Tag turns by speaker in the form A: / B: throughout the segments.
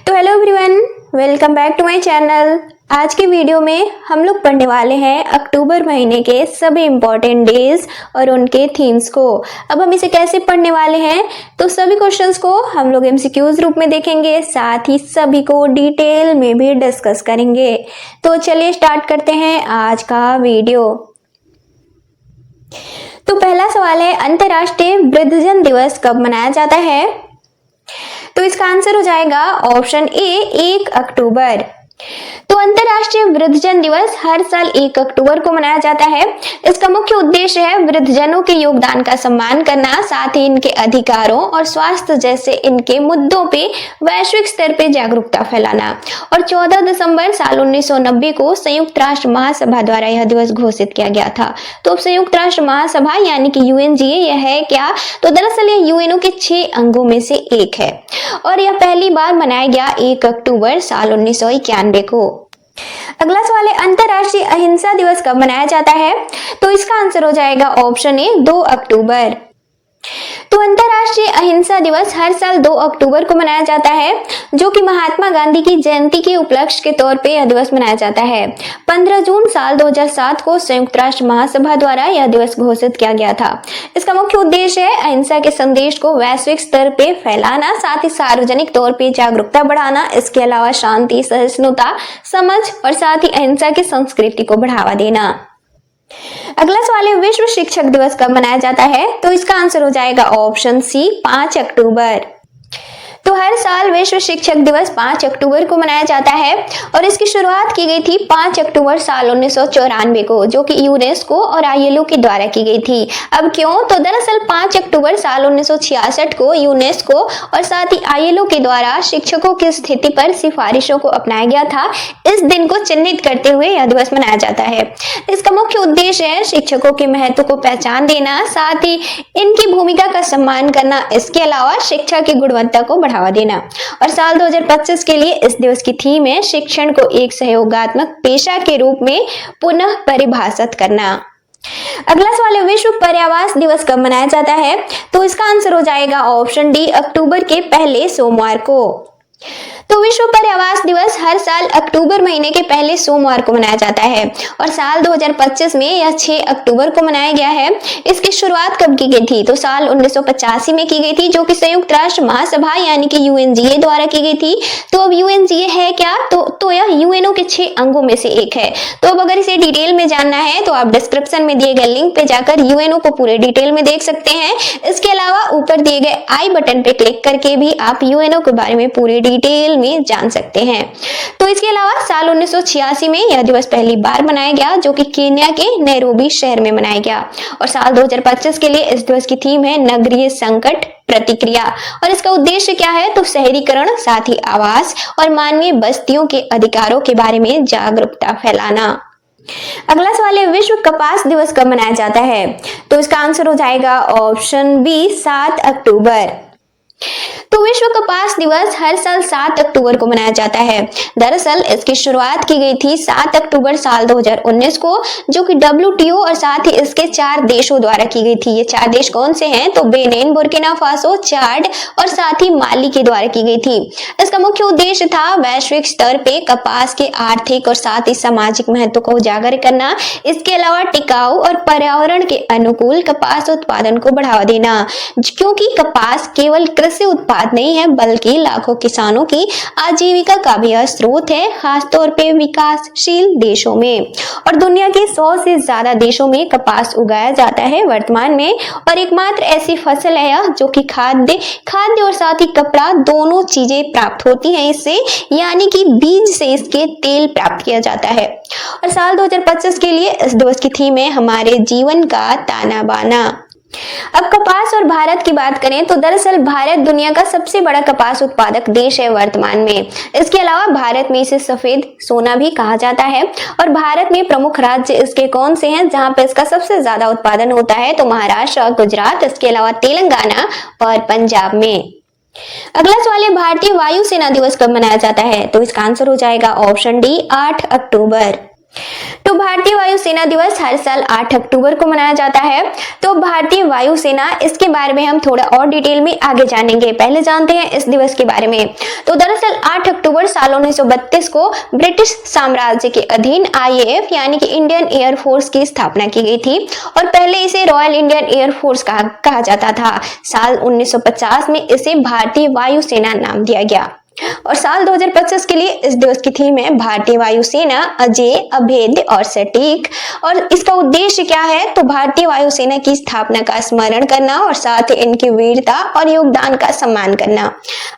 A: तो hello everyone, welcome back to my channel. आज के वीडियो में हम लोग पढ़ने वाले हैं अक्टूबर महीने के सभी इम्पोर्टेंट डेज और उनके थीम्स को। अब हम इसे कैसे पढ़ने वाले हैं, तो सभी क्वेश्चंस को हम लोग एमसीक्यूज रूप में देखेंगे, साथ ही सभी को डिटेल में भी डिस्कस करेंगे। तो चलिए स्टार्ट करते हैं आज का वीडियो। तो पहला सवाल है, अंतर्राष्ट्रीय वृद्धजन दिवस कब मनाया जाता है? तो इसका आंसर हो जाएगा ऑप्शन ए 1 अक्टूबर। तो अंतर्राष्ट्रीय वृद्धजन दिवस हर साल 1 अक्टूबर को मनाया जाता है। इसका मुख्य उद्देश्य है वृद्धजनों के योगदान का सम्मान करना, साथ ही इनके अधिकारों और स्वास्थ्य जैसे इनके मुद्दों पे वैश्विक स्तर पे जागरूकता फैलाना। और 14 दिसंबर साल 1990 को संयुक्त राष्ट्र महासभा द्वारा यह दिवस घोषित किया गया था। तो संयुक्त राष्ट्र महासभा यानी कि यूएनजीए यह है क्या? तो दरअसल यह यूएनओ के 6 अंगों में से एक है और यह पहली बार मनाया गया 1 अक्टूबर साल 1991 को। अगला सवाल है, अंतर्राष्ट्रीय अहिंसा दिवस कब मनाया जाता है? तो इसका आंसर हो जाएगा ऑप्शन ए 2 अक्टूबर। तो अंतर्राष्ट्रीय अहिंसा दिवस हर साल 2 अक्टूबर को मनाया जाता है, जो कि महात्मा गांधी की जयंती के उपलक्ष्य के तौर पे यह दिवस मनाया जाता है। 15 जून साल 2007 को संयुक्त राष्ट्र महासभा द्वारा यह दिवस घोषित किया गया था। इसका मुख्य उद्देश्य है अहिंसा के संदेश को वैश्विक स्तर पे फैलाना, साथ ही सार्वजनिक तौर पे जागरूकता बढ़ाना। इसके अलावा शांति, सहिष्णुता, समझ और साथ ही अहिंसा की संस्कृति को बढ़ावा देना। अगला सवाल है, विश्व शिक्षक दिवस कब मनाया जाता है? तो इसका आंसर हो जाएगा ऑप्शन सी 5 अक्टूबर। तो हर साल विश्व शिक्षक दिवस 5 अक्टूबर को मनाया जाता है और इसकी शुरुआत की गई थी 5 अक्टूबर साल 1994 को, जो कि यूनेस्को और आईएलओ के द्वारा की गई थी। अब क्यों? तो दरअसल 5 अक्टूबर साल 1966 को यूनेस्को और साथ ही आईएलओ के द्वारा शिक्षकों की स्थिति पर सिफारिशों को अपनाया गया था। इस दिन को चिन्हित करते हुए यह दिवस मनाया जाता है। इसका मुख्य उद्देश्य है शिक्षकों के महत्व को पहचान देना, साथ ही इनकी भूमिका का सम्मान करना। इसके अलावा शिक्षा की गुणवत्ता को बढ़ावा देना। और साल 2025 के लिए इस दिवस की थीम है शिक्षण को एक सहयोगात्मक पेशा के रूप में पुनः परिभाषित करना। अगला सवाल है, विश्व पर्यावरण दिवस कब मनाया जाता है? तो इसका आंसर हो जाएगा ऑप्शन डी अक्टूबर के पहले सोमवार को। तो विश्व पर्यावरण दिवस हर साल अक्टूबर महीने के पहले सोमवार को मनाया जाता है और साल 2025 में यह 6 अक्टूबर को मनाया गया है। इसकी शुरुआत कब की गई थी? तो साल 1985 में की गई थी, जो कि संयुक्त राष्ट्र महासभा यानी कि यूएनजीए द्वारा की गई थी। तो अब यूएनजीए है क्या? तो यह यूएनओ के 6 अंगों में से एक है। तो अब अगर इसे डिटेल में जानना है तो आप डिस्क्रिप्शन में दिए गए लिंक पे जाकर यूएनओ को पूरे डिटेल में देख सकते हैं। इसके अलावा ऊपर दिए गए आई बटन पे क्लिक करके भी आप यूएनओ के बारे में पूरे डिटेल में जान सकते हैं। तो इसके अलावा साल 1986 में यह दिवस पहली बार मनाया गया, जो कि केन्या के नैरोबी शहर में मनाया गया। और साल 2025 के लिए इस दिवस की थीम है नगरीय संकट प्रतिक्रिया। और इसका उद्देश्य क्या है? तो शहरीकरण, साथ ही आवास और मानवीय बस्तियों के अधिकारों के बारे में जागरूकता फैलाना। अगला सवाल है, विश्व कपास दिवस कब मनाया जाता है? तो इसका आंसर हो जाएगा ऑप्शन बी 7 अक्टूबर। तो विश्व कपास दिवस हर साल 7 अक्टूबर को मनाया जाता है। दरअसल इसकी शुरुआत की गई थी 7 अक्टूबर साल 2019 को, जो कि डब्ल्यूटीओ और साथ ही इसके 4 देशों द्वारा की गई थी। ये 4 देश कौन से हैं? तो बेनिन, बुर्किना फासो, चाड और साथ ही माली के द्वारा की गई थी। इसका मुख्य उद्देश्य था वैश्विक स्तर पे कपास के आर्थिक और साथ ही सामाजिक महत्व को उजागर करना। इसके अलावा टिकाऊ और पर्यावरण के अनुकूल कपास उत्पादन को बढ़ावा देना, क्योंकि कपास केवल कृषि उत्पाद नहीं है बल्कि लाखों किसानों की आजीविका का भी स्रोत है, खासतौर पे विकासशील देशों में। और दुनिया के 100 से ज्यादा देशों में कपास उगाया जाता है वर्तमान में। और एकमात्र ऐसी फसल है यह जो कि खाद्य और साथ ही कपड़ा दोनों चीजें प्राप्त होती हैं इससे, यानी कि बीज से इसके तेल प्राप्त किया जाता है। और साल 2025 के लिए इस दिवस की थीम है हमारे जीवन का ताना बाना। अब कपास और भारत की बात करें तो दरअसल भारत दुनिया का सबसे बड़ा कपास उत्पादक देश है वर्तमान में। इसके अलावा भारत में इसे सफेद सोना भी कहा जाता है। और भारत में प्रमुख राज्य इसके कौन से हैं जहां पे इसका सबसे ज्यादा उत्पादन होता है? तो महाराष्ट्र और गुजरात, इसके अलावा तेलंगाना और पंजाब में। अगला सवाल है, भारतीय वायुसेना दिवस कब मनाया जाता है? तो इसका आंसर हो जाएगा ऑप्शन डी 8 अक्टूबर। तो भारतीय वायुसेना दिवस हर साल 8 अक्टूबर को मनाया जाता है। तो भारतीय वायुसेना, इसके बारे में हम थोड़ा और डिटेल में आगे जानेंगे। पहले जानते हैं इस दिवस के बारे में। तो दरअसल 8 अक्टूबर साल 1932 को ब्रिटिश साम्राज्य के अधीन IAF यानी कि इंडियन एयर फोर्स की स्थापना की गई थी और पहले इसे रॉयल इंडियन एयर फोर्स कहा जाता था। साल 1950 में इसे भारतीय वायुसेना नाम दिया गया और साल 2025 के लिए इस दिवस की थीम है भारतीय वायुसेना अजेय, अभेद्य और सटीक। और इसका उद्देश्य क्या है? तो भारतीय वायुसेना की स्थापना का स्मरण करना और साथ ही इनकी वीरता और योगदान का सम्मान करना।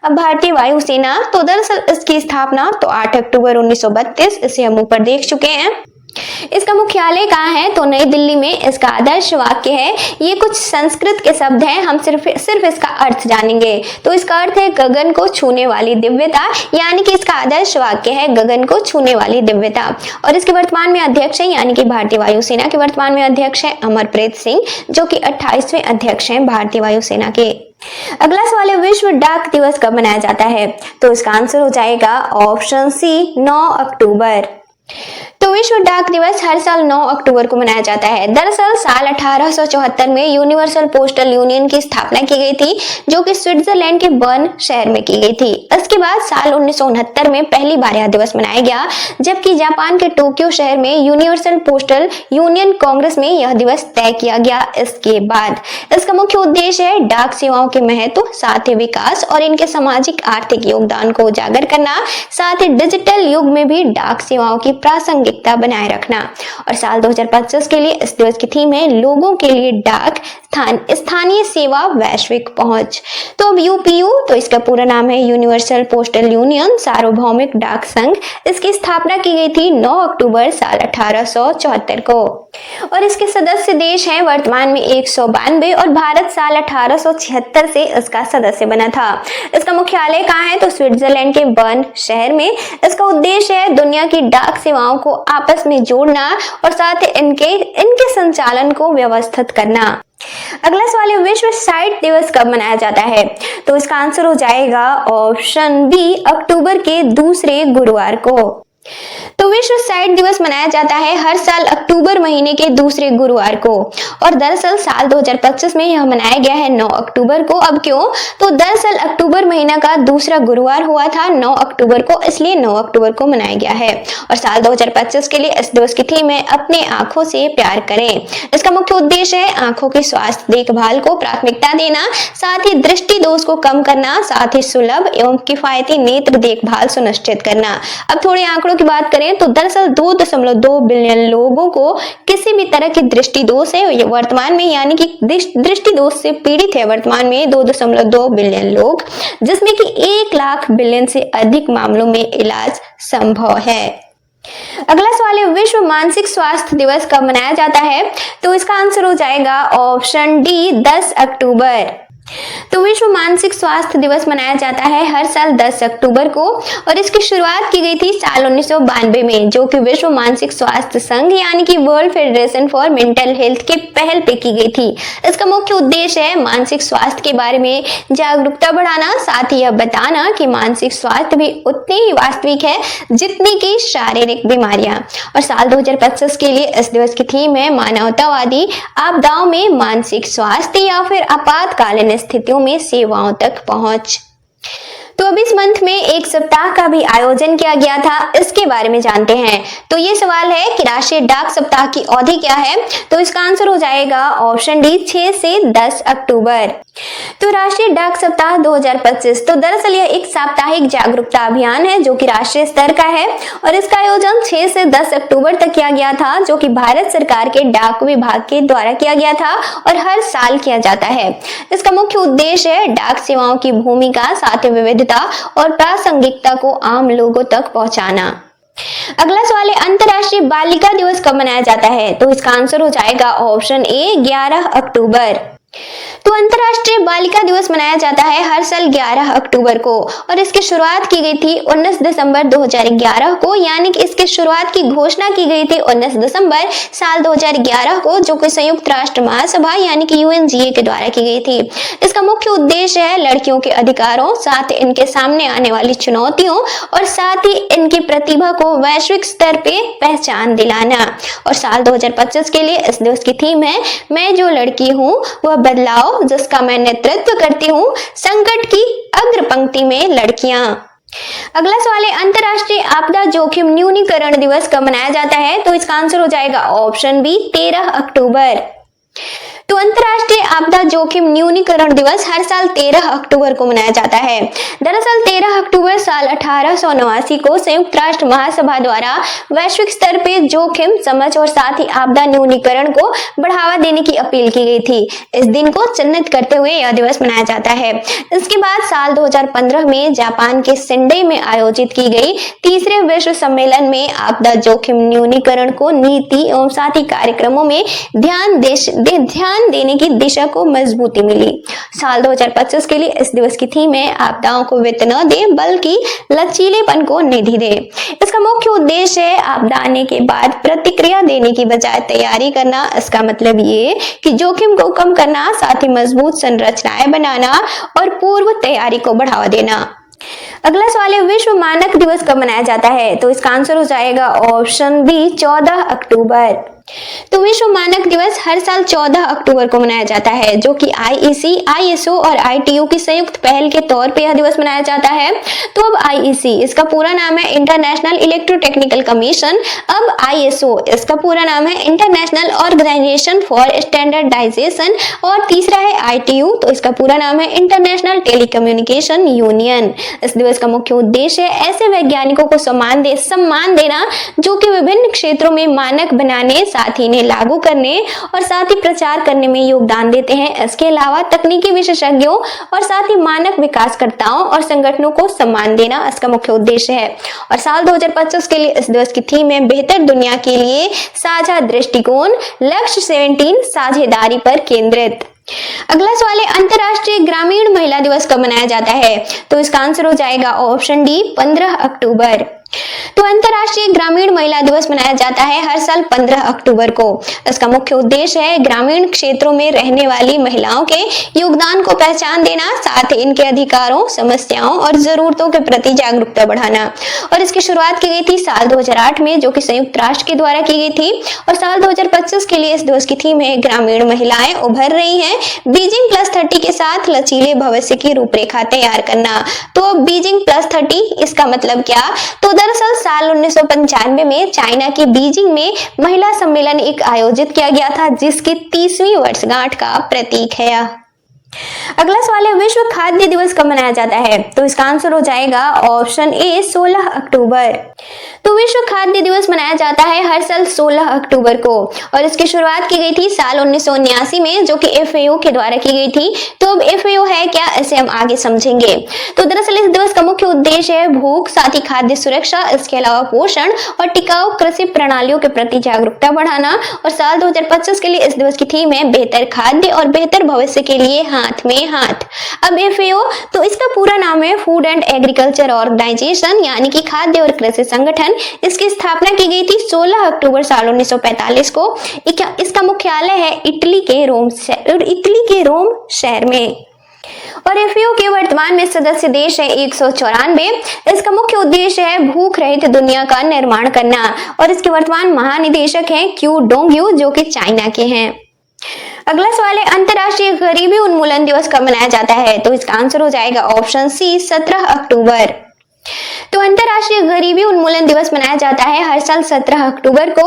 A: अब भारतीय वायुसेना, तो दरअसल इसकी स्थापना तो 8 अक्टूबर 1932, इसे हम ऊपर देख चुके हैं। इसका मुख्यालय कहाँ है? तो नई दिल्ली में। इसका आदर्श वाक्य है, ये कुछ संस्कृत के शब्द हैं, हम सिर्फ इसका अर्थ जानेंगे। तो इसका अर्थ है गगन को छूने वाली दिव्यता, यानी कि इसका आदर्श वाक्य है गगन को छूने वाली दिव्यता। और इसके वर्तमान में अध्यक्ष है, यानी कि भारतीय वायुसेना के वर्तमान में अध्यक्ष है अमरप्रीत सिंह, जो कि 28वें अध्यक्ष हैं भारतीय वायुसेना के। अगला सवाल है, विश्व डाक दिवस कब मनाया जाता है? तो इसका आंसर हो जाएगा ऑप्शन सी, 9 अक्टूबर। तो विश्व डाक दिवस हर साल 9 अक्टूबर को मनाया जाता है। दरअसल साल 1874 में यूनिवर्सल पोस्टल यूनियन की स्थापना की गई थी, जो कि स्विट्जरलैंड के बर्न शहर में की गई थी। इसके बाद साल 1969 में पहली बार यह दिवस मनाया गया, जबकि जापान के टोक्यो शहर में यूनिवर्सल पोस्टल यूनियन कांग्रेस में यह दिवस तय किया गया। इसके बाद इसका मुख्य उद्देश्य है डाक सेवाओं के महत्व, साथ ही विकास और इनके सामाजिक आर्थिक योगदान को उजागर करना, साथ ही डिजिटल युग में भी डाक सेवाओं की प्रासंगिकता बनाए रखना। और साल 2025 के लिए इस दिवस की थीम है लोगों के लिए डाक, स्थानीय सेवा, वैश्विक पहुंच। तो अब यूपीयू, तो इसका पूरा नाम है यूनिवर्सल पोस्टल यूनियन सार्वभौमिक डाक संघ। इसकी स्थापना की गई थी 9 अक्टूबर साल 1874 को और इसके सदस्य देश हैं वर्तमान में 192 और भारत साल 1876 से इसका सदस्य बना था। इसका मुख्यालय कहाँ है? तो स्विट्जरलैंड के बर्न शहर में। इसका उद्देश्य है दुनिया की डाक सेवाओं को आपस में जोड़ना और साथ ही इनके संचालन को व्यवस्थित करना। अगला सवाल है, विश्व साइट दिवस कब मनाया जाता है? तो इसका आंसर हो जाएगा ऑप्शन बी, अक्टूबर के दूसरे गुरुवार को। तो विश्व साइट दिवस मनाया जाता है हर साल अक्टूबर महीने के दूसरे गुरुवार को और दरअसल साल 2025 में यह मनाया गया है 9 अक्टूबर को। अब क्यों? तो दरअसल अक्टूबर महीना का दूसरा गुरुवार हुआ था 9 अक्टूबर को, इसलिए 9 अक्टूबर को मनाया गया है। और साल 2025 के लिए इस दिवस की थीम है अपने आंखों से प्यार करें। इसका मुख्य उद्देश्य है आंखों की स्वास्थ्य देखभाल को प्राथमिकता देना, साथ ही दृष्टि दोष को कम करना, साथ ही सुलभ एवं किफायती नेत्र देखभाल सुनिश्चित करना। अब थोड़े आंकड़ों की बात करें तो दरअसल 2.2 बिलियन लोगों को किसी भी तरह की दृष्टि दोष है वर्तमान में, यानी कि दृष्टि दोष से पीड़ित है वर्तमान में 2.2 बिलियन लोग, जिसमें कि 1 लाख बिलियन से अधिक मामलों में इलाज संभव है। अगला सवाल है, विश्व मानसिक स्वास्थ्य दिवस कब मनाया जाता है? तो इसका आंसर हो जाएगा ऑप्शन डी, 10 अक्टूबर। तो विश्व मानसिक स्वास्थ्य दिवस मनाया जाता है हर साल 10 अक्टूबर को और इसकी शुरुआत की गई थी साल 1992 में, जो कि विश्व मानसिक स्वास्थ्य संघ यानी कि world federation for mental health के पहल पे की गई थी। इसका मुख्य उद्देश्य है मानसिक स्वास्थ्य के बारे में जागरूकता बढ़ाना, साथ ही यह बताना कि मानसिक स्वास्थ्य भी उतनी ही वास्तविक है जितनी की शारीरिक बीमारियां। और साल 2025 के लिए इस दिवस की थीम है मानवतावादी आपदाओं में मानसिक स्वास्थ्य या फिर आपातकालीन स्थितियों में सेवाओं तक पहुंच। तो अब इस मंथ में एक सप्ताह का भी आयोजन किया गया था, इसके बारे में जानते हैं। तो ये सवाल है कि राष्ट्रीय डाक सप्ताह की अवधि क्या है? तो इसका आंसर हो जाएगा ऑप्शन डी, 6 से 10 अक्टूबर। तो राष्ट्रीय डाक सप्ताह 2025, तो दरअसल यह एक साप्ताहिक जागरूकता अभियान है जो कि राष्ट्रीय स्तर का है और इसका आयोजन 6 से 10 अक्टूबर तक किया गया था, जो कि भारत सरकार के डाक विभाग के द्वारा किया गया था और हर साल किया जाता है। इसका मुख्य उद्देश्य है डाक सेवाओं की भूमिका, साथ ही विविधता और प्रासंगिकता को आम लोगों तक पहुंचाना। अगला सवाल है, अंतर्राष्ट्रीय बालिका दिवस कब मनाया जाता है? तो इसका आंसर हो जाएगा ऑप्शन ए, 11 अक्टूबर। तो अंतर्राष्ट्रीय बालिका दिवस मनाया जाता है हर साल 11 अक्टूबर को और इसकी शुरुआत की गई थी 19 दिसंबर 2011 को, यानी कि इसकी शुरुआत की घोषणा की गई थी 19 दिसंबर साल 2011 को, जो कि संयुक्त राष्ट्र महासभा यानी कि यूएनजीए के द्वारा की गई थी। इसका मुख्य उद्देश्य है लड़कियों के अधिकारों, साथ ही इनके सामने आने वाली चुनौतियों और साथ ही इनकी प्रतिभा को वैश्विक स्तर पे पहचान दिलाना। और साल 2025 के लिए इस दिवस की थीम है मैं जो लड़की हूँ वह बदलाव जिसका मैं नेतृत्व करती हूँ, संकट की अग्र पंक्ति में लड़कियां। अगला सवाल है अंतरराष्ट्रीय आपदा जोखिम न्यूनीकरण दिवस कब मनाया जाता है? तो इसका आंसर हो जाएगा ऑप्शन बी 13 अक्टूबर। तो अंतरराष्ट्रीय आपदा जोखिम न्यूनीकरण दिवस हर साल 13 अक्टूबर को मनाया जाता है। दरअसल 13 अक्टूबर साल 1889 को संयुक्त राष्ट्र महासभा द्वारा वैश्विक स्तर पे जोखिम समझ और साथ ही आपदा न्यूनीकरण को बढ़ावा देने की अपील की गई थी। इस दिन को चिन्हित करते हुए यह दिवस मनाया जाता है। इसके बाद साल 2015 में जापान के सेंडई में आयोजित की गई तीसरे विश्व सम्मेलन में आपदा जोखिम न्यूनीकरण को नीति एवं साथ ही कार्यक्रमों में ध्यान देने की दिशा को मजबूती मिली। साल 2025 के लिए इस दिवस की थीम है आपदाओं को वित्त न दे बल्कि लचीलेपन को निधि दे। इसका मुख्य उद्देश्य है आपदा आने के बाद प्रतिक्रिया देने की बजाय तैयारी करना। इसका मतलब ये कि जोखिम को कम करना, साथ ही मजबूत संरचनाएं बनाना और पूर्व तैयारी को बढ़ावा देना। अगला सवाल है विश्व मानक दिवस कब मनाया जाता है? तो इसका आंसर हो जाएगा ऑप्शन बी 14 अक्टूबर। तो विश्व मानक दिवस हर साल 14 अक्टूबर को मनाया जाता है, जो कि आईईसी, आईएसओ और आईटीयू की संयुक्त पहल के तौर पे यह दिवस मनाया जाता है। तो अब आईईसी इसका पूरा नाम है इंटरनेशनल इलेक्ट्रोटेक्निकल कमीशन। अब आईएसओ इसका पूरा नाम है इंटरनेशनल ऑर्गेनाइजेशन फॉर स्टैंडर्डाइजेशन और तीसरा है आईटीयू, तो इसका पूरा नाम है इंटरनेशनल टेलीकम्युनिकेशन यूनियन। इस दिवस का मुख्य उद्देश्य है ऐसे वैज्ञानिकों को सम्मान देना जो कि विभिन्न क्षेत्रों में मानक बनाने, साथ ही इन्हें लागू करने और साथ ही प्रचार करने में योगदान देते हैं। इसके अलावा तकनीकी विशेषज्ञों और साथ ही मानक विकासकर्ताओं और संगठनों को सम्मान देना इसका मुख्य उद्देश्य है। और साल 2025 के लिए इस दिवस की थीम है बेहतर दुनिया के लिए साझा दृष्टिकोण, लक्ष्य 17 साझेदारी पर केंद्रित। अगला सवाल है अंतरराष्ट्रीय ग्रामीण महिला दिवस कब मनाया जाता है? तो इसका आंसर हो जाएगा ऑप्शन डी 15 अक्टूबर। तो अंतरराष्ट्रीय ग्रामीण महिला दिवस मनाया जाता है हर साल 15 अक्टूबर को। इसका मुख्य उद्देश्य है ग्रामीण क्षेत्रों में रहने वाली महिलाओं के योगदान को पहचान देना, साथ ही इनके अधिकारों, समस्याओं और जरूरतों के प्रति जागरूकता बढ़ाना। और इसकी शुरुआत की गई थी साल 2008 में, जो कि संयुक्त राष्ट्र के द्वारा की गई थी। और साल 2025 के लिए इस दिवस की थीम है ग्रामीण महिलाएं उभर रही हैं, बीजिंग +30 के साथ लचीले भविष्य की रूपरेखा तैयार करना। तो बीजिंग +30 इसका मतलब क्या? तो दरअसल साल 1995 में चाइना की बीजिंग में महिला सम्मेलन एक आयोजित किया गया था, जिसकी 30वीं वर्षगांठ का प्रतीक है। अगला सवाल है विश्व खाद्य दिवस कब मनाया जाता है? तो इसका आंसर हो जाएगा ऑप्शन ए 16 अक्टूबर। तो विश्व खाद्य दिवस मनाया जाता है हर साल 16 अक्टूबर को और इसकी शुरुआत की गई थी साल 1979 में, जो कि FAO के द्वारा की गई थी। तो अब FAO है क्या, इसे हम आगे समझेंगे। तो दरअसल इस दिवस का मुख्य उद्देश्य है भूख, साथ ही खाद्य सुरक्षा, इसके अलावा पोषण और टिकाऊ कृषि प्रणालियों के प्रति जागरूकता बढ़ाना। और साल 2025 के लिए इस दिवस की थीम है बेहतर खाद्य और बेहतर भविष्य के लिए हाथ में हाथ। अब FAO तो इसका पूरा नाम है फूड एंड एग्रीकल्चर ऑर्गेनाइजेशन, यानी कि खाद्य और कृषि संगठन। इसकी स्थापना की गई थी 16 अक्टूबर साल 1945 को। इसका मुख्यालय है इटली के रोम शहर में। और FAO के वर्तमान में सदस्य देश है 194। इसका मुख्य उद्देश्य है भूख रहित दुनिया का निर्माण करना। और इसके वर्तमान महानिदेशक हैं क्यू डोंगयू, जो कि चाइना के हैं। अगला सवाल है अंतरराष्ट्रीय गरीबी उन्मूलन दिवस कब मनाया जाता है? तो इसका आंसर हो जाएगा ऑप्शन सी 17 अक्टूबर। तो अंतरराष्ट्रीय गरीबी उन्मूलन दिवस मनाया जाता है हर साल 17 अक्टूबर को।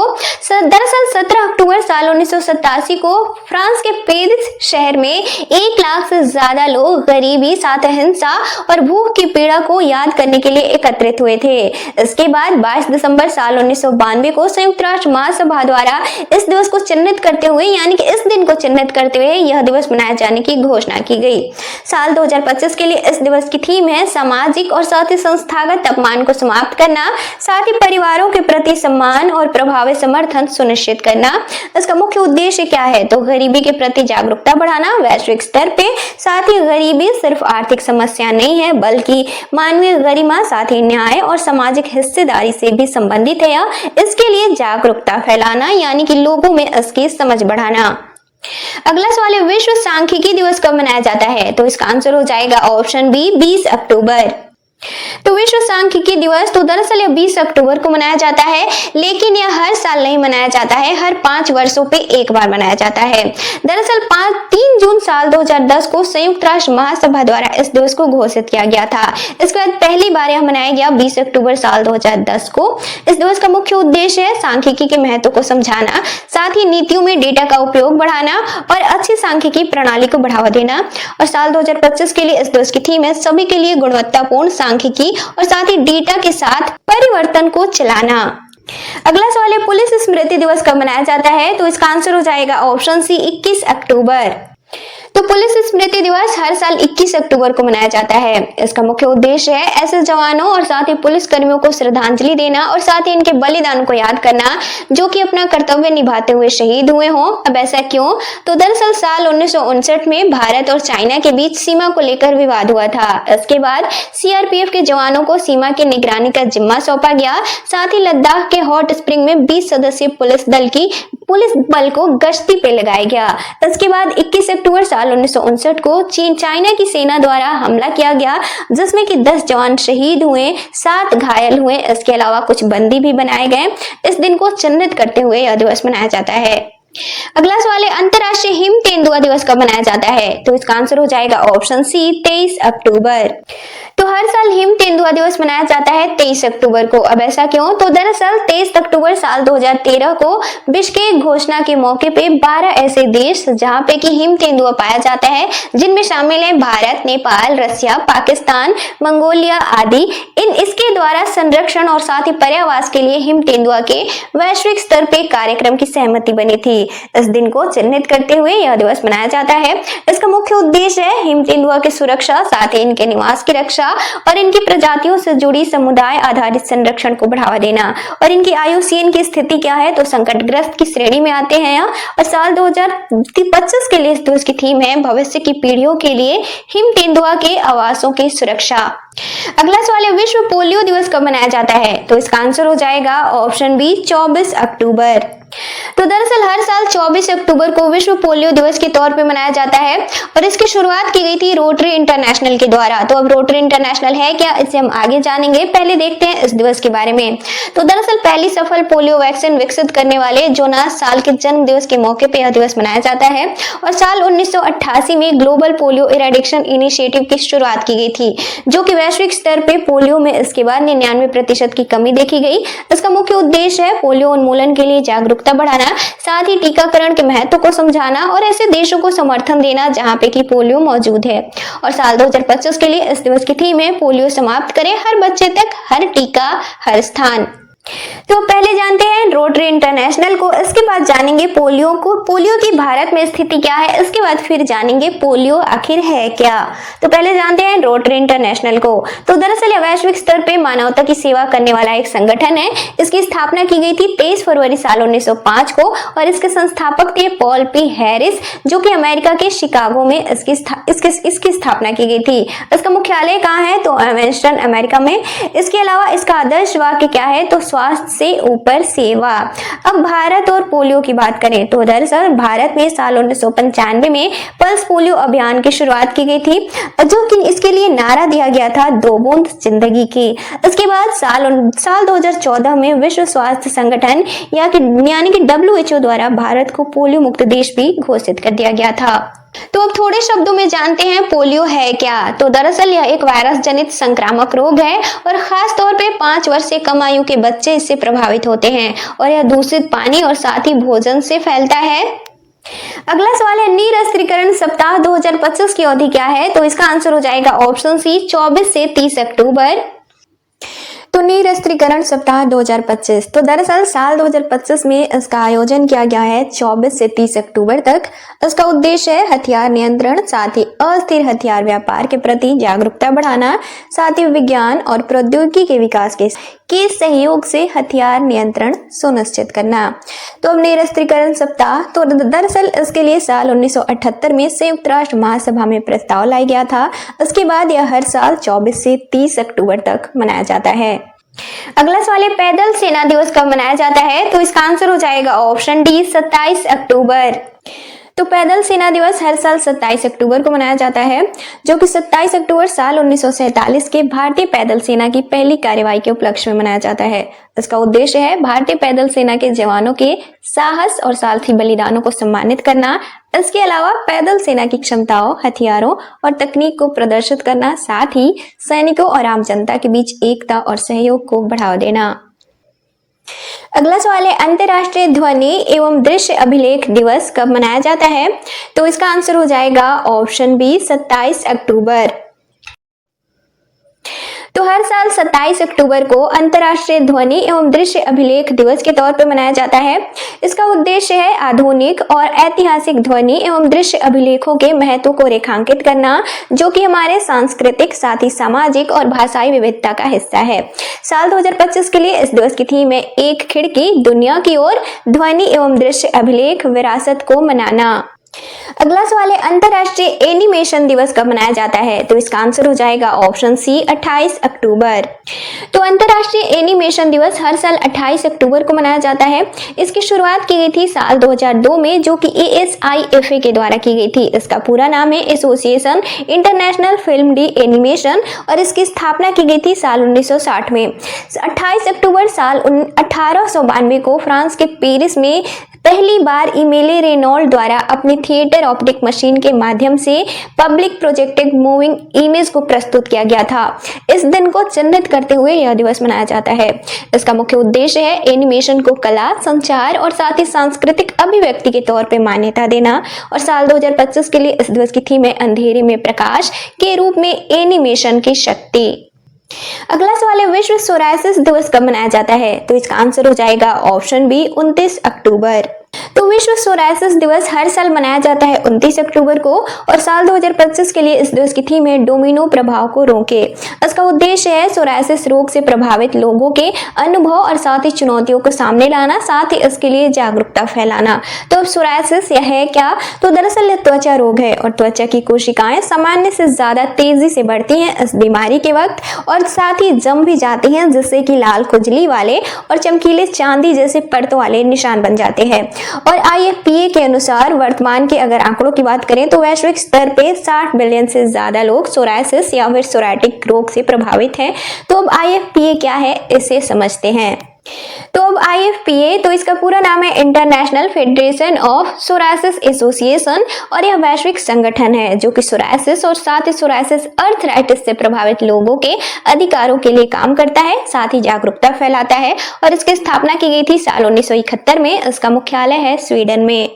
A: दरअसल 17 अक्टूबर साल 1987 को फ्रांस के पेरिस शहर में 1 लाख से ज्यादा लोग गरीबी, साथ हिंसा और भूख की पीड़ा को याद करने के लिए एकत्रित हुए थे। इसके बाद 22 दिसंबर साल 1992 को संयुक्त राष्ट्र महासभा द्वारा इस दिवस को चिन्हित करते हुए, यानी कि इस दिन को चिन्हित करते हुए यह दिवस मनाए जाने की घोषणा की गई। साल 2025 के लिए इस दिवस की थीम है सामाजिक और साथ ही संस्थागत सम्मान को समाप्त करना, साथ ही परिवारों के प्रति सम्मान और प्रभावी समर्थन सुनिश्चित करना। इसका मुख्य उद्देश्य क्या है? तो गरीबी के प्रति जागरूकता बढ़ाना वैश्विक स्तर पे। साथ ही गरीबी सिर्फ आर्थिक समस्या नहीं है, बल्कि मानवीय गरिमा, साथ ही न्याय और सामाजिक हिस्सेदारी से भी संबंधित है। इसके लिए जागरूकता फैलाना, यानी कि लोगों में इसकी समझ बढ़ाना। अगला सवाल है, विश्व सांख्यिकी दिवस कब मनाया जाता है? तो इसका आंसर हो जाएगा ऑप्शन बी, 20 अक्टूबर। तो विश्व सांख्यिकी दिवस तो दरअसल यह 20 अक्टूबर को मनाया जाता है, लेकिन यह हर साल नहीं मनाया जाता है, हर 5 वर्षों पे एक बार मनाया जाता है। दरअसल 3 जून साल 2010 को संयुक्त राष्ट्र महासभा द्वारा इस दिवस को घोषित किया गया था। इसके बाद पहली बार यह मनाया गया 20 अक्टूबर साल 2010 को। इस दिवस का मुख्य उद्देश्य है सांख्यिकी के महत्व को समझाना, साथ ही नीतियों में डेटा का उपयोग बढ़ाना और अच्छी सांख्यिकी प्रणाली को बढ़ावा देना। और साल 2025 के लिए इस दिवस की थीम है सभी के लिए गुणवत्तापूर्ण सांख्यिकी और साथ ही डेटा के साथ परिवर्तन को चलाना। अगला सवाल है, पुलिस स्मृति दिवस कब मनाया जाता है? तो इसका आंसर हो जाएगा ऑप्शन सी, 21 अक्टूबर। तो पुलिस स्मृति दिवस हर साल 21 अक्टूबर को मनाया जाता है। इसका मुख्य उद्देश्य है ऐसे जवानों और साथ ही पुलिस कर्मियों को श्रद्धांजलि देना और साथ ही इनके बलिदान को याद करना, जो कि अपना कर्तव्य निभाते हुए शहीद हुए हों। अब ऐसा क्यों? तो दरअसल साल 1959 में भारत और चाइना के बीच सीमा को लेकर विवाद हुआ था। इसके बाद सीआरपीएफ के जवानों को सीमा की निगरानी का जिम्मा सौंपा गया। साथ ही लद्दाख के हॉट स्प्रिंग में 20 सदस्यीय पुलिस बल को गश्ती पे लगाया गया। इसके बाद 21 अक्टूबर साल 1959 को चाइना की सेना द्वारा हमला किया गया, जिसमें कि 10 जवान शहीद हुए, 7 घायल हुए। इसके अलावा कुछ बंदी भी बनाए गए। इस दिन को चिन्हित करते हुए यह दिवस मनाया जाता है। अगला सवाल है, अंतर्राष्ट्रीय हिम तेंदुआ दिवस कब मनाया जाता है? तो इसका आंसर हो जाएगा ऑप्शन सी, 23 अक्टूबर। तो हर साल हिम तेंदुआ दिवस मनाया जाता है 23 अक्टूबर को। अब ऐसा क्यों? तो दरअसल 23 अक्टूबर साल 2013 को बिश्केक घोषणा के मौके पे 12 ऐसे देश जहां पे कि हिम तेंदुआ पाया जाता है, जिनमें शामिल है भारत, नेपाल, रसिया, पाकिस्तान, मंगोलिया आदि। इसके द्वारा संरक्षण और साथ ही पर्यावास के लिए हिम तेंदुआ के वैश्विक स्तर पे कार्यक्रम की सहमति बनी थी। इस दिन को चिन्हित करते हुए यह दिवस मनाया जाता है। इसका मुख्य उद्देश्य है हिम तेंदुआ की सुरक्षा, साथ ही इनके निवास की रक्षा और इनकी प्रजातियों से जुड़ी समुदाय आधारित संरक्षण को बढ़ावा देना। और इनकी आयुसीन की स्थिति क्या है? तो संकटग्रस्त की श्रेणी में आते हैं। और साल 2025 के लिए इस दिवस की थीम है भविष्य की पीढ़ियों के लिए हिम तेंदुआ के आवासों की सुरक्षा। अगला सवाल है, विश्व पोलियो दिवस कब मनाया जाता है? तो इसका आंसर हो जाएगा ऑप्शन बी, 24 अक्टूबर। तो दरअसल हर साल 24 अक्टूबर को विश्व पोलियो दिवस के तौर पे मनाया जाता है और इसकी शुरुआत की गई थी रोटरी इंटरनेशनल के द्वारा। तो अब रोटरी इंटरनेशनल है क्या, इसे हम आगे जानेंगे। पहले देखते हैं इस दिवस के बारे में। तो दरअसल पहली सफल पोलियो वैक्सीन विकसित करने वाले जोनास साल के जन्म दिवस के मौके पे यह दिवस मनाया जाता है। और साल 1988 में ग्लोबल पोलियो इरेडिक्शन इनिशिएटिव की शुरुआत की गई थी, जो कि वैश्विक स्तर पे पोलियो में इसके बाद 99% की कमी देखी गई। इसका मुख्य उद्देश्य है पोलियो उन्मूलन के लिए जागरूकता बढ़ाना, साथ ही टीकाकरण के महत्व को समझाना और ऐसे देशों को समर्थन देना जहां पे कि पोलियो मौजूद है। और साल 2025 के लिए इस दिवस की थीम है पोलियो समाप्त करें, हर बच्चे तक हर टीका हर स्थान। तो पहले जानते हैं रोटरी इंटरनेशनल को, इसके बाद जानेंगे पोलियो को, पोलियो की भारत में स्थिति क्या है, इसके बाद फिर जानेंगे पोलियो आखिर है क्या। तो पहले जानते हैं रोटरी इंटरनेशनल को। तो दरअसल यह वैश्विक स्तर पे मानवता की सेवा करने वाला एक संगठन है। इसकी स्थापना की गई थी 23 फरवरी साल 1905 को और इसके संस्थापक थे पॉल पी हैरिस, जो कि अमेरिका के शिकागो में इसकी स्थापना की गई थी। इसका मुख्यालय कहाँ है? तो वेस्टर्न अमेरिका में। इसके अलावा इसका आदर्श वाक्य क्या है? तो स्वास्थ्य से ऊपर सेवा। अब भारत और पोलियो की बात करें तो दरअसल भारत में साल 1995 में पल्स पोलियो अभियान की शुरुआत की गई थी, जो कि इसके लिए नारा दिया गया था 2 बूंद जिंदगी की। इसके बाद साल 2014 में विश्व स्वास्थ्य संगठन यानी कि WHO द्वारा भारत को पोलियो मुक्त देश भी घोषित कर दिया गया था। तो अब थोड़े शब्दों में जानते हैं पोलियो है क्या। तो दरअसल यह एक वायरस जनित संक्रामक रोग है और खास तौर पे 5 वर्ष से कम आयु के बच्चे इससे प्रभावित होते हैं और यह दूषित पानी और साथ ही भोजन से फैलता है। अगला सवाल है, निरस्त्रीकरण सप्ताह 2025 की अवधि क्या है? तो इसका आंसर हो जाएगा ऑप्शन सी, 24 से 30 अक्टूबर। तो निरस्त्रीकरण सप्ताह 2025, तो दरअसल साल 2025 में इसका आयोजन किया गया है 24 से 30 अक्टूबर तक। इसका उद्देश्य है हथियार नियंत्रण, साथ ही अस्थिर हथियार व्यापार के प्रति जागरूकता बढ़ाना, साथ ही विज्ञान और प्रौद्योगिकी के विकास के सहयोग से हथियार नियंत्रण सुनिश्चित करना। तो अब निरस्त्रीकरण सप्ताह, तो दरअसल इसके लिए साल 1978 में संयुक्त राष्ट्र महासभा में प्रस्ताव लाया गया था। इसके बाद यह हर साल 24 से 30 अक्टूबर तक मनाया जाता है। अगला सवाल है, पैदल सेना दिवस कब मनाया जाता है? तो इसका आंसर हो जाएगा ऑप्शन डी 27 अक्टूबर। तो पैदल सेना दिवस हर साल 27 अक्टूबर को मनाया जाता है, जो कि 27 अक्टूबर साल 1947 के भारतीय पैदल सेना की पहली कार्यवाही के उपलक्ष्य में मनाया जाता है। इसका उद्देश्य है भारतीय पैदल सेना के जवानों के साहस और सारथी बलिदानों को सम्मानित करना। इसके अलावा पैदल सेना की क्षमताओं, हथियारों और तकनीक को प्रदर्शित करना, साथ ही सैनिकों और आम जनता के बीच एकता और सहयोग को बढ़ावा देना। अगला सवाल है, अंतर्राष्ट्रीय ध्वनि एवं दृश्य अभिलेख दिवस कब मनाया जाता है? तो इसका आंसर हो जाएगा ऑप्शन बी 27 अक्टूबर। तो हर साल 27 अक्टूबर को अंतर्राष्ट्रीय ध्वनि एवं दृश्य अभिलेख दिवस के तौर पर मनाया जाता है। इसका उद्देश्य है आधुनिक और ऐतिहासिक ध्वनि एवं दृश्य अभिलेखों के महत्व को रेखांकित करना, जो कि हमारे सांस्कृतिक, साथ ही सामाजिक और भाषाई विविधता का हिस्सा है। साल 2025 के लिए इस दिवस की थीम है एक खिड़की दुनिया की ओर, ध्वनि एवं दृश्य अभिलेख विरासत को मनाना। अगला सवाल है, अंतर्राष्ट्रीय एनिमेशन दिवस कब मनाया जाता है? तो इसका आंसर हो जाएगा ऑप्शन सी 28 अक्टूबर। तो अंतर्राष्ट्रीय एनिमेशन दिवस हर साल 28 अक्टूबर को मनाया जाता है। इसकी शुरुआत की गई थी साल 2002 में, जो कि ASIFA के द्वारा की गई थी। इसका पूरा नाम है association international film D animation, और इसकी स्थापना की गई थी साल 1960 में। 28 अक्टूबर साल 1892 को फ्रांस के पेरिस में पहली बार इमेले रेनॉल्ड द्वारा अपनी थिएटर ऑप्टिक मशीन के माध्यम से पब्लिक प्रोजेक्टेड मूविंग इमेज को प्रस्तुत किया गया था। इस दिन को चिन्हित करते हुए यह दिवस मनाया जाता है। इसका मुख्य उद्देश्य है एनिमेशन को कला, संचार और साथ ही सांस्कृतिक अभिव्यक्ति के तौर पर मान्यता देना। और साल 2025 के लिए इस दिवस की थीम है अंधेरे में प्रकाश के रूप में एनिमेशन की शक्ति। अगला सवाल है, विश्व सोरायसिस दिवस कब मनाया जाता है? तो इसका आंसर हो जाएगा ऑप्शन बी 29 अक्टूबर। तो विश्व सोरायसिस दिवस हर साल मनाया जाता है 29 अक्टूबर को, और साल 2025 के लिए इस दिवस की थीम है डोमिनो प्रभाव को रोके। इसका उद्देश्य है सोरायसिस रोग से प्रभावित लोगों के अनुभव और साथ ही चुनौतियों को सामने लाना, साथ ही इसके लिए जागरूकता फैलाना। तो अब सोरायसिस यह है क्या? तो दरअसल यह त्वचा रोग है, और त्वचा की कोशिकाएं सामान्य से ज्यादा तेजी से बढ़ती हैं इस बीमारी के वक्त, और साथ ही जम भी जाती हैं, जिससे कि लाल खुजली वाले और चमकीले चांदी जैसे परतों वाले निशान बन जाते हैं। और IFPA के अनुसार वर्तमान के अगर आंकड़ों की बात करें तो वैश्विक स्तर पे 60 बिलियन से ज्यादा लोग सोरायसिस या फिर सोराइटिक रोग से प्रभावित हैं। तो अब IFPA क्या है, इसे समझते हैं। तो अब IFPA, तो इसका पूरा नाम है international federation of psoriasis association, और यह वैश्विक संगठन है जो कि सोरायसिस और साथ ही सोरायसिस अर्थराइटिस से प्रभावित लोगों के अधिकारों के लिए काम करता है, साथ ही जागरूकता फैलाता है। और इसकी स्थापना की गई थी साल 1971 में। इसका मुख्यालय है स्वीडन में।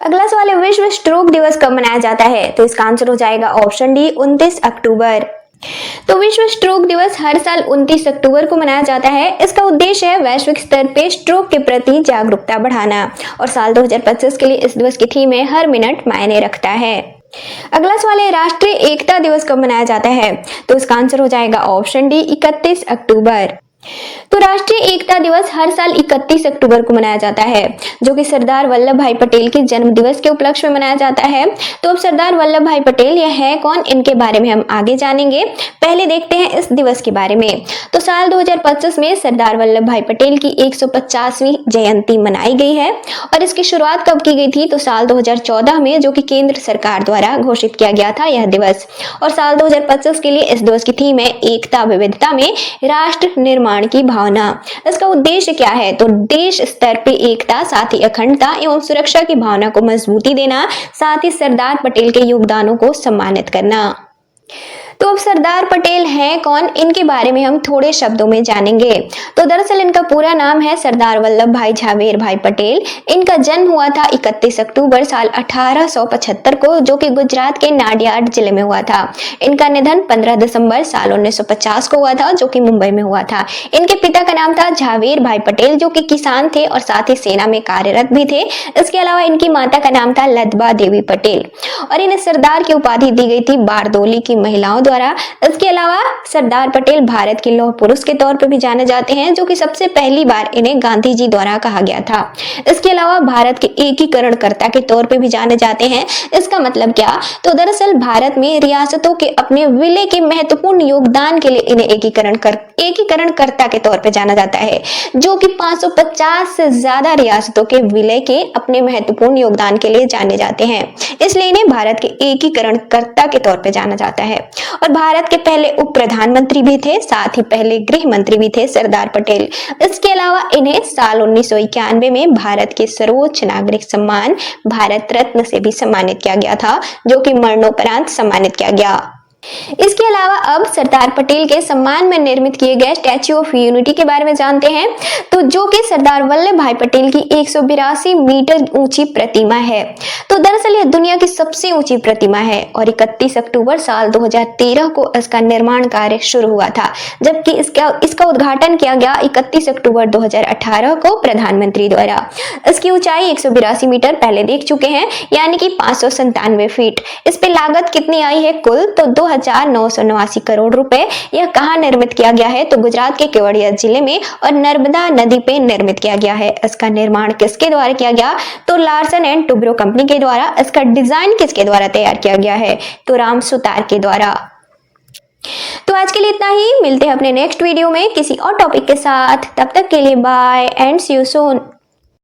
A: अगला सवाल है, विश्व स्ट्रोक दिवस कब मनाया जाता है? तो इसका आंसर हो जाएगा ऑप्शन डी 29 अक्टूबर। तो विश्व स्ट्रोक दिवस हर साल 29 अक्टूबर को मनाया जाता है। इसका उद्देश्य है वैश्विक स्तर पे स्ट्रोक के प्रति जागरूकता बढ़ाना, और साल 2025 के लिए इस दिवस की थीम है हर मिनट मायने रखता है। अगला सवाल है, राष्ट्रीय एकता दिवस कब मनाया जाता है? तो इसका आंसर हो जाएगा ऑप्शन डी 31 अक्टूबर। तो राष्ट्रीय एकता दिवस हर साल 31 अक्टूबर को मनाया जाता है, जो कि सरदार वल्लभ भाई पटेल के जन्म दिवस के उपलक्ष्य में मनाया जाता है। तो अब सरदार वल्लभ भाई पटेल यह है कौन, इनके बारे में हम आगे जानेंगे। पहले देखते हैं इस दिवस के बारे में। तो साल 2025 में सरदार वल्लभ भाई पटेल की 150वीं जयंती मनाई गई है, और इसकी शुरुआत कब की गई थी? तो साल 2014 में, जो कि केंद्र सरकार द्वारा घोषित किया गया था यह दिवस। और साल 2025 के लिए इस दिवस की थीम है एकता विविधता में राष्ट्र निर्माण की भावना। इसका उद्देश्य क्या है? तो देश स्तर पे एकता, साथ ही अखंडता एवं सुरक्षा की भावना को मजबूती देना, साथ ही सरदार पटेल के योगदानों को सम्मानित करना। तो अब सरदार पटेल हैं कौन, इनके बारे में हम थोड़े शब्दों में जानेंगे। तो दरअसल इनका पूरा नाम है सरदार वल्लभ भाई झावेर भाई पटेल। इनका जन्म हुआ था 31 अक्टूबर साल 1875 को, जो कि गुजरात के नाडियाड जिले में हुआ था। इनका निधन 15 दिसंबर साल 1950 को हुआ था, जो कि मुंबई में हुआ था। इनके पिता का नाम था झावेर भाई पटेल, जो कि किसान थे और साथ ही सेना में कार्यरत भी थे। इसके अलावा इनकी माता का नाम था लदबा देवी पटेल और इन्हें सरदार की उपाधि दी गई थी बारदोली की महिलाओं द्वारा। इसके अलावा सरदार पटेल भारत के लौह पुरुष के तौर पर भी जाने जाते हैं, जो कि सबसे पहली बार इन्हें गांधी जी द्वारा कहा गया था। इसके अलावा भारत के एकीकरणकर्ता के तौर पर भी जाने जाते हैं। इसका मतलब क्या, तो दरअसल भारत में रियासतों के अपने विलय के महत्वपूर्ण योगदान के लिए इन्हें एकीकरणकर्ता के तौर पर जाना जाता है, जो कि 550 से ज्यादा रियासतों के विलय के अपने महत्वपूर्ण योगदान के लिए जाने जाते हैं, इसलिए इन्हें भारत के एकीकरणकर्ता के तौर पर जाना जाता है। और भारत के पहले उप प्रधानमंत्री भी थे, साथ ही पहले गृह मंत्री भी थे सरदार पटेल। इसके अलावा इन्हें साल 1991 में भारत के सर्वोच्च नागरिक सम्मान भारत रत्न से भी सम्मानित किया गया था, जो कि मरणोपरांत सम्मानित किया गया। इसके अलावा अब सरदार पटेल के सम्मान में निर्मित किए गए स्टैच्यू ऑफ यूनिटी के बारे में जानते हैं, तो जो कि सरदार वल्लभ भाई पटेल की 182 मीटर ऊंची प्रतिमा है। तो दरअसल यह दुनिया की सबसे ऊंची प्रतिमा है और 31 अक्टूबर साल 2013 को इसका निर्माण कार्य शुरू हुआ था, जबकि इसका उद्घाटन किया गया 31 अक्टूबर 2018 को प्रधानमंत्री द्वारा। इसकी ऊंचाई 182 मीटर पहले देख चुके हैं, यानी कि 597 फीट। इस पे लागत कितनी आई है कुल, तो 2,989 करोड़ रुपए। यह कहाँ निर्मित किया गया है, तो गुजरात के केवड़िया जिले में और नर्मदा नदी पे निर्मित किया गया है। इसका निर्माण किसके द्वारा किया गया, तो लार्सन एंड टुब्रो कंपनी के द्वारा। इसका डिजाइन किसके द्वारा तैयार किया गया है, तो राम सुतार के द्वारा। तो आज के लिए इतना ही, मिलते हैं अपने नेक्स्ट वीडियो में किसी और टॉपिक के साथ। तब तक के लिए bye and see you soon.